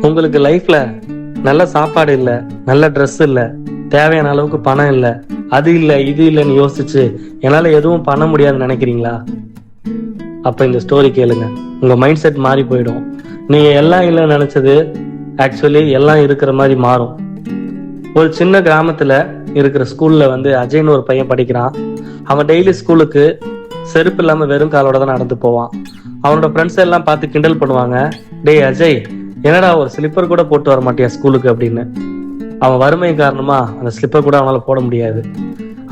உங்களுக்கு லைஃப்ல நல்ல சாப்பாடு இல்ல, நல்ல ட்ரெஸ் இல்ல, தேவையான அளவுக்கு பணம் இல்ல, அது இல்ல இது இல்லைன்னு யோசிச்சு என்னால எதுவும் பண்ண முடியாதுன்னு நினைக்கிறீங்களா? அப்ப இந்த ஸ்டோரி கேளுங்க. உங்க மைண்ட் செட் மாறி போயிடும். நீங்க எல்லாம் இல்லைன்னு நினைச்சது ஆக்சுவலி எல்லாம் இருக்கிற மாதிரி மாறும். ஒரு சின்ன கிராமத்துல இருக்கிற ஸ்கூல்ல அஜய்னு ஒரு பையன் படிக்கிறான். அவன் டெய்லி ஸ்கூலுக்கு செருப்பு இல்லாம வெறும் காலோட தான் நடந்து போவான். அவனோட ஃப்ரெண்ட்ஸ் எல்லாம் பார்த்து கிண்டல் பண்ணுவாங்க. டேய் அஜய், என்னடா ஒரு ஸ்லிப்பர் கூட போட்டு வர மாட்டியா ஸ்கூலுக்கு அப்படின்னு. அவன் வறுமை காரணமா அந்த ஸ்லிப்பர் கூட அவனால போட முடியாது.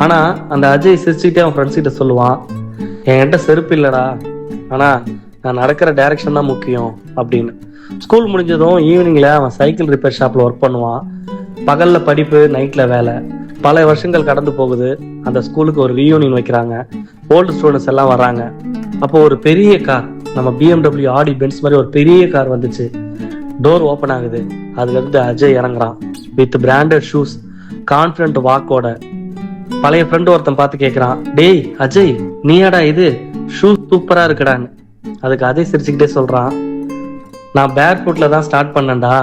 ஆனா அந்த அஜய் சிரிச்சுக்கிட்டே அவன் ஃப்ரெண்ட்ஸ் கிட்ட சொல்லுவான், என்கிட்ட செருப்பு இல்லடா, ஆனா நான் நடக்கிற டைரக்ஷன் தான் முக்கியம் அப்படின்னு. ஸ்கூல் முடிஞ்சதும் ஈவினிங்ல அவன் சைக்கிள் ரிப்பேர் ஷாப்ல ஒர்க் பண்ணுவான். பகல்ல படிப்பு, நைட்ல வேலை. பல வருஷங்கள் கடந்து போகுது. அந்த ஸ்கூலுக்கு ஒரு ரீயூனியன் வைக்கிறாங்க. ஓல்டு ஸ்டூடெண்ட்ஸ் எல்லாம் வர்றாங்க. அப்போ ஒரு பெரிய கார், நம்ம BMW ஆடி பென்ஸ் மாதிரி ஒரு பெரிய கார் வந்துச்சு. டோர் ஓபன் ஆகுது. அதுல இருந்து அஜய் இறங்குறான் வித் பிராண்டட் ஷூஸ், கான்பிடன்ட் வாக்கோட. பழைய ஃப்ரெண்ட் ஒருத்தன் பார்த்து கேட்கறான், டேய் அஜய், நீயாடா இது? ஷூஸ் சூப்பரா இருக்குடான்னு. அதுக்கு அஜய் சிரிச்சுக்கிட்டே சொல்றான், நான் பேர் ஃபுட்ல தான் ஸ்டார்ட் பண்ணேன்டா.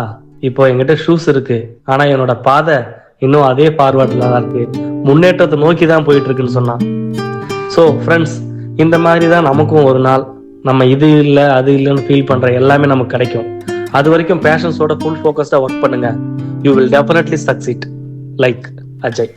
இப்போ என்கிட்ட ஷூஸ் இருக்கு, ஆனா என்னோட பாதை இன்னும் அதே ஃபார்வர்ட்ல தான் இருக்கு, முன்னேற்றத்தை நோக்கி தான் போயிட்டு இருக்குன்னு சொன்னான். ஸோ ஃப்ரெண்ட்ஸ், இந்த மாதிரி தான் நமக்கும் ஒரு நாள் நம்ம இது இல்லை அது இல்லைன்னு ஃபீல் பண்ற எல்லாமே நமக்கு கிடைக்கும். அது வரைக்கும் பேஷன்ஸோட ஃபுல் ஃபோக்கஸ்டா ஒர்க் பண்ணுங்க. You will definitely succeed like Ajay.